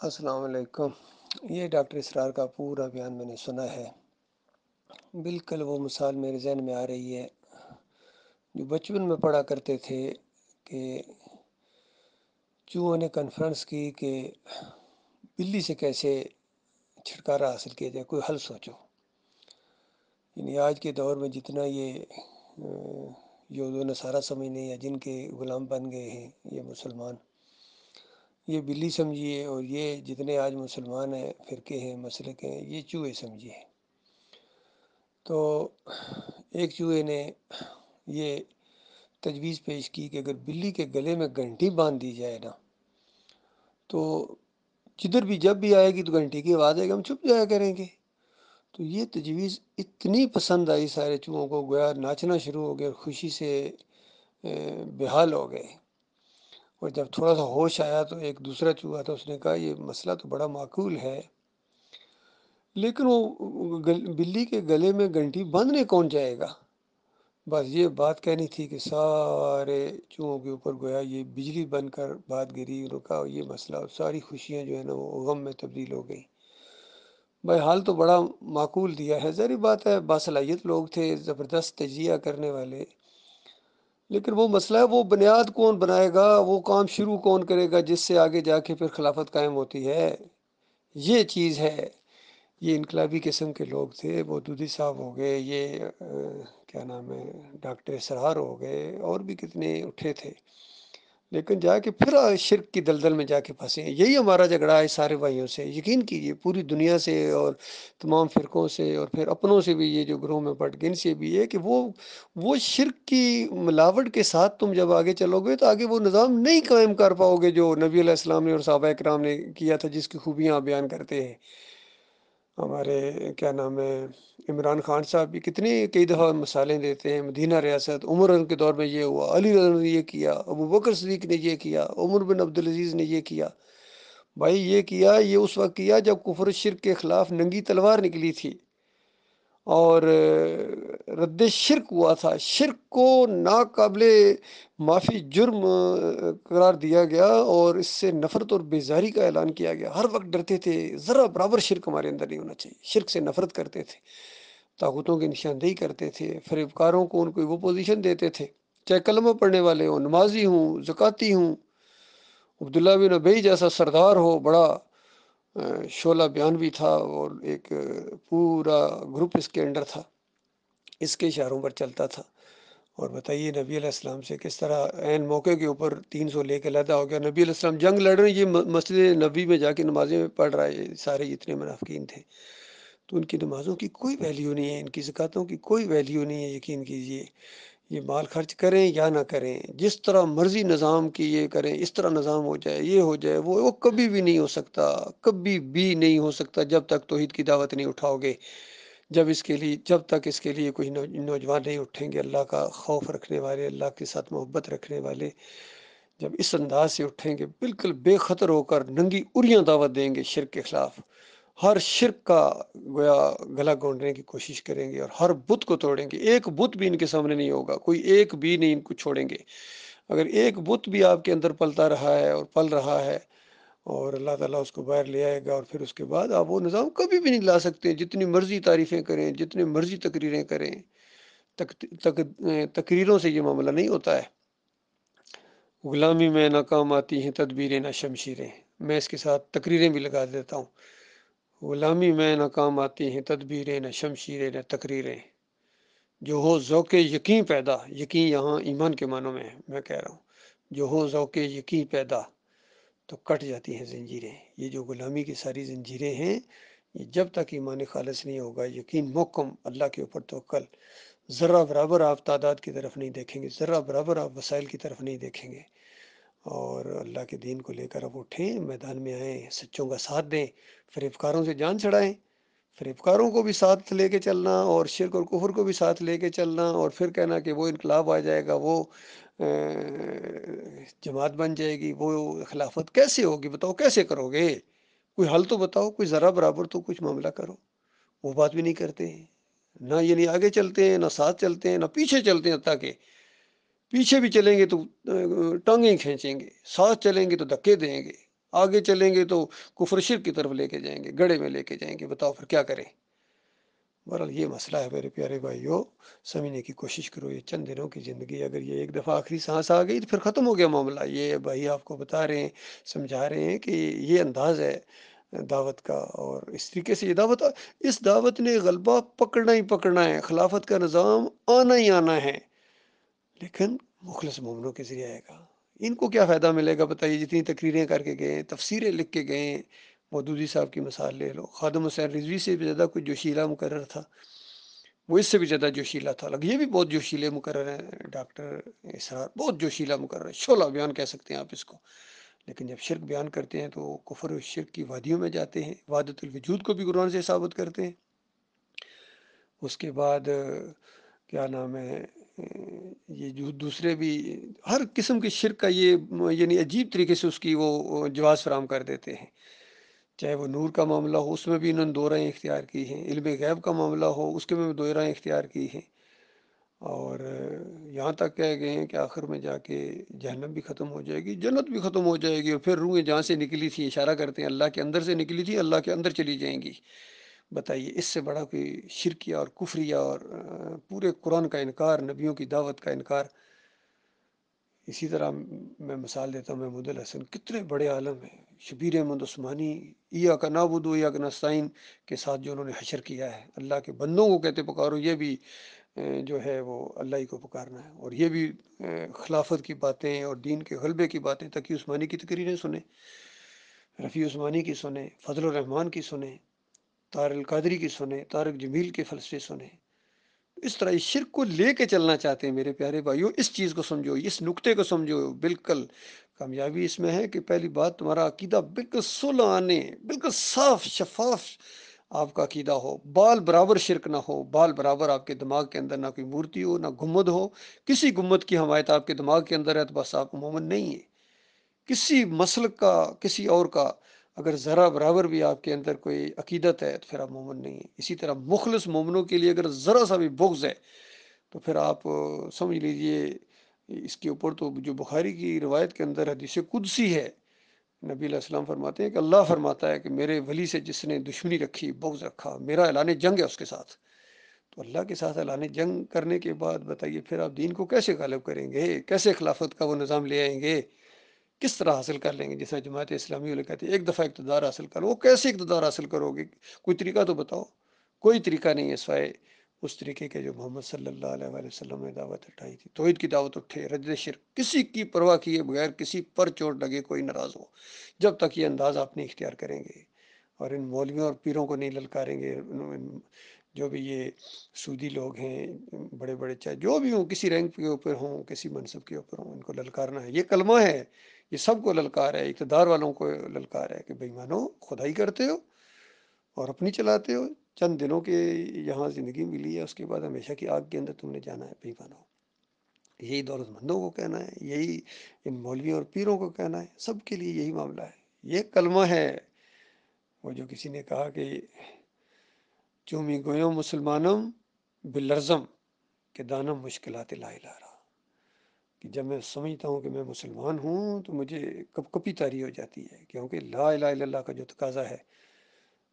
السلام علیکم۔ یہ ڈاکٹر اسرار کا پورا بیان میں نے سنا ہے۔ بالکل وہ مثال میرے ذہن میں آ رہی ہے جو بچپن میں پڑھا کرتے تھے کہ چوہوں نے کانفرنس کی کہ بلی سے کیسے چھٹکارا حاصل کیا جائے، کوئی حل سوچو۔ یعنی آج کے دور میں جتنا یہ یہود و نصارہ سمجھنے یا جن کے غلام بن گئے ہیں یہ مسلمان، یہ بلی سمجھیے، اور یہ جتنے آج مسلمان ہیں، فرقے ہیں، مسلک ہیں، یہ چوہے سمجھیے۔ تو ایک چوہے نے یہ تجویز پیش کی کہ اگر بلی کے گلے میں گھنٹی باندھ دی جائے نا تو جدھر بھی جب بھی آئے گی تو گھنٹی کی آواز آئے گی، ہم چھپ جایا کریں گے۔ تو یہ تجویز اتنی پسند آئی سارے چوہوں کو، گویا ناچنا شروع ہو گئے اور خوشی سے بحال ہو گئے۔ اور جب تھوڑا سا ہوش آیا تو ایک دوسرا چوہا تھا، اس نے کہا یہ مسئلہ تو بڑا معقول ہے، لیکن وہ بلی کے گلے میں گھنٹی باندھنے کون جائے گا؟ بس یہ بات کہنی تھی کہ سارے چوہوں کے اوپر گویا یہ بجلی بن کر بات گری، رکا یہ مسئلہ، اور ساری خوشیاں جو ہے نا وہ غم میں تبدیل ہو گئی۔ بھائی حال تو بڑا معقول دیا ہے، ظاہری بات ہے باصلاحیت لوگ تھے، زبردست تجزیہ کرنے والے، لیکن وہ مسئلہ ہے وہ بنیاد کون بنائے گا، وہ کام شروع کون کرے گا جس سے آگے جا کے پھر خلافت قائم ہوتی ہے، یہ چیز ہے۔ یہ انقلابی قسم کے لوگ تھے، وہ دودھی صاحب ہو گئے، یہ کیا نام ہے ڈاکٹر اسرار ہو گئے، اور بھی کتنے اٹھے تھے، لیکن جا کے پھر شرک کی دلدل میں جا کے پھنسے ہیں۔ یہی ہمارا جھگڑا ہے سارے بھائیوں سے، یقین کیجیے، پوری دنیا سے اور تمام فرقوں سے، اور پھر اپنوں سے بھی، یہ جو گروہ میں پڑ گئے ان سے بھی، ہے کہ وہ شرک کی ملاوٹ کے ساتھ تم جب آگے چلو گے تو آگے وہ نظام نہیں قائم کر پاؤ گے جو نبی علیہ السلام نے اور صحابہ کرام نے کیا تھا، جس کی خوبیاں آپ بیان کرتے ہیں۔ ہمارے کیا نام ہے عمران خان صاحب بھی کتنی کئی دفعہ مثالیں دیتے ہیں، مدینہ ریاست، عمر کے دور میں یہ ہوا، علی رضی نے یہ کیا، ابو بکر صدیق نے یہ کیا، عمر بن عبدالعزیز نے یہ کیا۔ بھائی یہ کیا، یہ اس وقت کیا جب کفر شرک کے خلاف ننگی تلوار نکلی تھی اور رد شرک ہوا تھا، شرک کو ناقابل معافی جرم قرار دیا گیا اور اس سے نفرت اور بیزاری کا اعلان کیا گیا۔ ہر وقت ڈرتے تھے، ذرا برابر شرک ہمارے اندر نہیں ہونا چاہیے، شرک سے نفرت کرتے تھے، طاغوتوں کی نشاندہی کرتے تھے، فریبکاروں کو ان کو وہ پوزیشن دیتے تھے، چاہے کلمہ پڑھنے والے ہوں، نمازی ہوں، زکاتی ہوں، عبداللہ بن ابی جیسا سردار ہو، بڑا شعلہ بیان بھی تھا، اور ایک پورا گروپ اس کے انڈر تھا، اس کے اشاروں پر چلتا تھا۔ اور بتائیے نبی علیہ السلام سے کس طرح عین موقع کے اوپر 300 لے کے علیحدہ ہو گیا، نبی علیہ السلام جنگ لڑ رہے ہیں، یہ مسجد نبی میں جا کے نمازیں پڑھ رہا ہے، سارے جتنے منافقین تھے، تو ان کی نمازوں کی کوئی ویلیو نہیں ہے، ان کی زکاتوں کی کوئی ویلیو نہیں ہے۔ یقین کیجیے، یہ مال خرچ کریں یا نہ کریں، جس طرح مرضی نظام کی یہ کریں، اس طرح نظام ہو جائے، یہ ہو جائے، وہ کبھی بھی نہیں ہو سکتا، کبھی بھی نہیں ہو سکتا جب تک توحید کی دعوت نہیں اٹھاؤ گے، جب تک اس کے لیے کوئی نوجوان نہیں اٹھیں گے، اللہ کا خوف رکھنے والے، اللہ کے ساتھ محبت رکھنے والے، جب اس انداز سے اٹھیں گے، بالکل بے خطر ہو کر ننگی اریاں دعوت دیں گے شرک کے خلاف، ہر شرک کا گویا گلا گھونٹنے کی کوشش کریں گے، اور ہر بت کو توڑیں گے، ایک بت بھی ان کے سامنے نہیں ہوگا، کوئی ایک بھی نہیں ان کو چھوڑیں گے۔ اگر ایک بت بھی آپ کے اندر پلتا رہا ہے اور پل رہا ہے، اور اللہ تعالیٰ اس کو باہر لے آئے گا، اور پھر اس کے بعد آپ وہ نظام کبھی بھی نہیں لا سکتے، جتنی مرضی تعریفیں کریں، جتنی مرضی تقریریں کریں، تقریروں سے یہ معاملہ نہیں ہوتا ہے۔ غلامی میں ناکام آتی ہیں تدبیریں نہ شمشیریں، میں اس کے ساتھ تقریریں بھی لگا دیتا ہوں۔ غلامی میں ناکام آتی ہیں تدبیریں نہ شمشیریں نہ تقریریں، جو ہو ذوق یقین پیدا، یقین یہاں ایمان کے معنوں میں ہے، میں کہہ رہا ہوں، جو ہو ذوق یقین پیدا تو کٹ جاتی ہیں زنجیریں۔ یہ جو غلامی کی ساری زنجیریں ہیں، یہ جب تک ایمان خالص نہیں ہوگا، یقین محکم، اللہ کے اوپر توکل، ذرہ برابر آپ تعداد کی طرف نہیں دیکھیں گے، ذرہ برابر آپ وسائل کی طرف نہیں دیکھیں گے، اور اللہ کے دین کو لے کر اب اٹھیں، میدان میں آئیں، سچوں کا ساتھ دیں، فریبکاروں سے جان چھڑائیں، فریبکاروں کو بھی ساتھ لے کے چلنا، اور شرک اور کفر کو بھی ساتھ لے کے چلنا، اور پھر کہنا کہ وہ انقلاب آ جائے گا، وہ جماعت بن جائے گی، وہ خلافت کیسے ہوگی، بتاؤ کیسے کرو گے؟ کوئی حل تو بتاؤ، کوئی ذرہ برابر تو کچھ معاملہ کرو۔ وہ بات بھی نہیں کرتے ہیں، نہ یعنی آگے چلتے ہیں، نہ ساتھ چلتے ہیں، نہ پیچھے چلتے ہیں، تاکہ پیچھے بھی چلیں گے تو ٹانگیں کھینچیں گے، ساتھ چلیں گے تو دھکے دیں گے، آگے چلیں گے تو کفر شرک کی طرف لے کے جائیں گے، گڑھے میں لے کے جائیں گے، بتاؤ پھر کیا کریں؟ بہرحال یہ مسئلہ ہے میرے پیارے بھائیوں، سمجھنے کی کوشش کرو۔ یہ چند دنوں کی زندگی، اگر یہ ایک دفعہ آخری سانس آ گئی تو پھر ختم ہو گیا معاملہ۔ یہ بھائی آپ کو بتا رہے ہیں، سمجھا رہے ہیں کہ یہ انداز ہے دعوت کا، اور اس طریقے سے یہ دعوت، اس دعوت نے غلبہ پکڑنا ہی پکڑنا ہے، خلافت کا نظام آنا ہی آنا ہے، لیکن مخلص مومنوں کے ذریعے آئے گا۔ ان کو کیا فائدہ ملے گا بتائیے؟ جتنی تقریریں کر کے گئے، تفسیریں لکھ کے گئے، مودودی صاحب کی مثال لے لو، خادم حسین رضوی سے بھی زیادہ کوئی جوشیلا مقرر تھا، وہ اس سے بھی زیادہ جوشیلا تھا، یہ بھی بہت جوشیلے مقرر ہیں، ڈاکٹر اسرار بہت جوشیلا مقرر ہے، شعلہ بیان کہہ سکتے ہیں آپ اس کو، لیکن جب شرک بیان کرتے ہیں تو کفر و شرک کی وادیوں میں جاتے ہیں، وحدت الوجود کو بھی قرآن سے ثابت کرتے ہیں۔ اس کے بعد کیا نام ہے، یہ جو دوسرے بھی ہر قسم کے شرک کا یہ یعنی عجیب طریقے سے اس کی وہ جواز فراہم کر دیتے ہیں۔ چاہے وہ نور کا معاملہ ہو، اس میں بھی انہوں نے دو رائیں اختیار کی ہیں، علم غیب کا معاملہ ہو، اس کے میں بھی دو رائیں اختیار کی ہیں، اور یہاں تک کہہ گئے ہیں کہ آخر میں جا کے جہنم بھی ختم ہو جائے گی، جنت بھی ختم ہو جائے گی، اور پھر روحیں جہاں سے نکلی تھی، اشارہ کرتے ہیں اللہ کے اندر سے نکلی تھی، اللہ کے اندر چلی جائیں گی۔ بتائیے اس سے بڑا کوئی شرکیہ اور کفریہ اور پورے قرآن کا انکار، نبیوں کی دعوت کا انکار۔ اسی طرح میں مثال دیتا ہوں، محمود الحسن کتنے بڑے عالم ہیں، شبیر احمد عثمانی، ایاک نعبد و ایاک نستعین کے ساتھ جو انہوں نے حشر کیا ہے، اللہ کے بندوں کو کہتے پکارو، یہ بھی جو ہے وہ اللہ ہی کو پکارنا ہے، اور یہ بھی خلافت کی باتیں اور دین کے غلبے کی باتیں۔ تقی عثمانی کی تقریریں سنیں، رفیع عثمانی کی سنیں، فضل الرحمان کی سنیں، طاہر القادری کی سنیں، طارق جمیل کے فلسفے سنیں۔ اس طرح اس شرک کو لے کے چلنا چاہتے ہیں میرے پیارے بھائیوں، اس چیز کو سمجھو، اس نقطے کو سمجھو، بالکل کامیابی اس میں ہے کہ پہلی بات تمہارا عقیدہ بالکل صلح آنے، بالکل صاف شفاف آپ کا عقیدہ ہو، بال برابر شرک نہ ہو، بال برابر آپ کے دماغ کے اندر نہ کوئی مورتی ہو، نہ گمبد ہو، کسی گمبد کی حمایت آپ کے دماغ کے اندر ہے تو بس آپ مومن نہیں ہے۔ کسی مسلک کا، کسی اور کا اگر ذرا برابر بھی آپ کے اندر کوئی عقیدت ہے تو پھر آپ مومن نہیں ہیں۔ اسی طرح مخلص مومنوں کے لیے اگر ذرا سا بھی بغض ہے تو پھر آپ سمجھ لیجئے اس کے اوپر تو جو بخاری کی روایت کے اندر حدیث قدسی ہے، نبی علیہ السلام فرماتے ہیں کہ اللہ فرماتا ہے کہ میرے ولی سے جس نے دشمنی رکھی، بغض رکھا، میرا اعلان جنگ ہے اس کے ساتھ۔ تو اللہ کے ساتھ اعلان جنگ کرنے کے بعد بتائیے پھر آپ دین کو کیسے غالب کریں گے؟ کیسے خلافت کا وہ نظام لے آئیں گے؟ کس طرح حاصل کر لیں گے؟ جیسا جماعت اسلامی والے کہتے ہیں ایک دفعہ اقتدار حاصل کرو، وہ کیسے اقتدار حاصل کرو گے؟ کوئی طریقہ تو بتاؤ۔ کوئی طریقہ نہیں ہے سوائے اس طریقے کے جو محمد صلی اللہ علیہ وآلہ وسلم نے دعوت اٹھائی تھی، توحید کی دعوت اٹھے، رد شرک، کسی کی پرواہ کیے بغیر، کسی پر چوٹ لگے کوئی ناراض ہو، جب تک یہ انداز آپ نہیں اختیار کریں گے، اور ان مولویوں اور پیروں کو نہیں للکاریں گے، جو بھی یہ سودی لوگ ہیں بڑے بڑے، چاہے جو بھی ہوں، کسی رینک کے اوپر ہوں، کسی منصب کے اوپر ہوں، ان کو للکارنا ہے۔ یہ کلمہ ہے، یہ سب کو للکار ہے، اقتدار والوں کو للکار ہے کہ بھئی مانو خدائی کرتے ہو اور اپنی چلاتے ہو، چند دنوں کے یہاں زندگی ملی ہے، اس کے بعد ہمیشہ کی آگ کے اندر تم نے جانا ہے، بھئی مانو۔ یہی دولت مندوں کو کہنا ہے، یہی ان مولویوں اور پیروں کو کہنا ہے، سب کے لیے یہی معاملہ ہے، یہ کلمہ ہے۔ وہ جو کسی نے کہا کہ چومی گویوں مسلمانم بلرزم کہ دانم مشکلات لا الہ الا، کہ جب میں سمجھتا ہوں کہ میں مسلمان ہوں تو مجھے کپ کپی طاری ہو جاتی ہے، کیونکہ لا الہ الا اللہ کا جو تقاضا ہے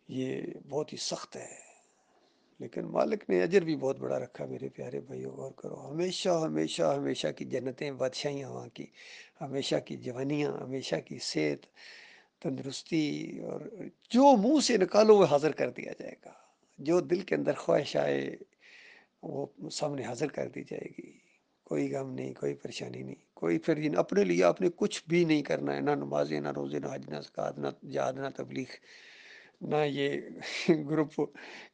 یہ بہت ہی سخت ہے، لیکن مالک نے اجر بھی بہت بڑا رکھا۔ میرے پیارے بھائیو غور کرو، ہمیشہ ہمیشہ ہمیشہ کی جنتیں، بادشاہیاں وہاں کی، ہمیشہ کی جوانیاں، ہمیشہ کی صحت، تندرستی، اور جو منہ سے نکالو وہ حاضر کر دیا جائے گا، جو دل کے اندر خواہش آئے وہ سامنے حاضر کر دی جائے گی۔ کوئی غم نہیں، کوئی پریشانی نہیں، کوئی پھر اپنے لیے آپ نے کچھ بھی نہیں کرنا ہے، نہ نمازیں، نہ روزے، نہ حج، نہ زکوٰۃ، نہ جہاد، نہ تبلیغ، نہ یہ گروپ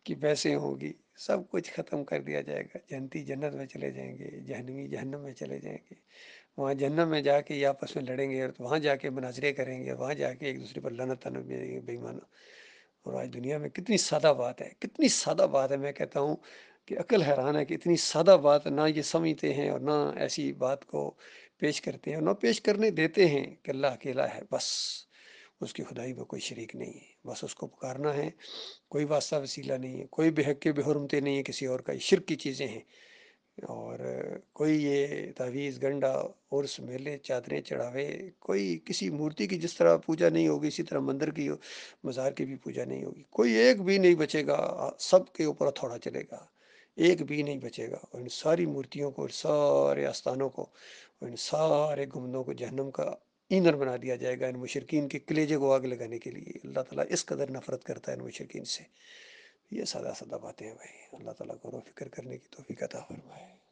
کی بحثیں ہوں گی، سب کچھ ختم کر دیا جائے گا۔ جنتی جنت میں چلے جائیں گے، جہنمی جہنم میں چلے جائیں گے، وہاں جہنم میں جا کے یہ آپس میں لڑیں گے، اور وہاں جا کے مناظرے کریں گے، وہاں جا کے ایک دوسرے پر لعنت طعنت بھیجیں گے، بے ایمانو۔ اور آج دنیا میں کتنی سادہ بات ہے، کتنی سادہ بات ہے، میں کہتا ہوں کہ عقل حیران ہے کہ اتنی سادہ بات نہ یہ سمجھتے ہیں، اور نہ ایسی بات کو پیش کرتے ہیں، اور نہ پیش کرنے دیتے ہیں کہ اللہ اکیلا ہے، بس اس کی خدائی میں کوئی شریک نہیں ہے، بس اس کو پکارنا ہے، کوئی واسطہ وسیلہ نہیں ہے، کوئی بے حق کے بے حرمتیں نہیں ہے کسی اور کا، یہ شرک کی چیزیں ہیں۔ اور کوئی یہ تعویذ گنڈا عرس میلے چادریں چڑھاوے، کوئی کسی مورتی کی جس طرح پوجا نہیں ہوگی اسی طرح مندر کی مزار کی بھی پوجا نہیں ہوگی، کوئی ایک بھی نہیں بچے گا، سب کے اوپر تھوڑا چلے گا، ایک بھی نہیں بچے گا، اور ان ساری مورتیوں کو، ان سارے آستانوں کو، ان سارے گنبدوں کو جہنم کا ایندھن بنا دیا جائے گا ان مشرکین کے کلیجے کو آگ لگانے کے لیے۔ اللہ تعالیٰ اس قدر نفرت کرتا ہے ان مشرکین سے۔ یہ سادہ سادہ باتیں ہیں بھائی، اللہ تعالیٰ کو غور و فکر کرنے کی توفیق عطا فرمائے۔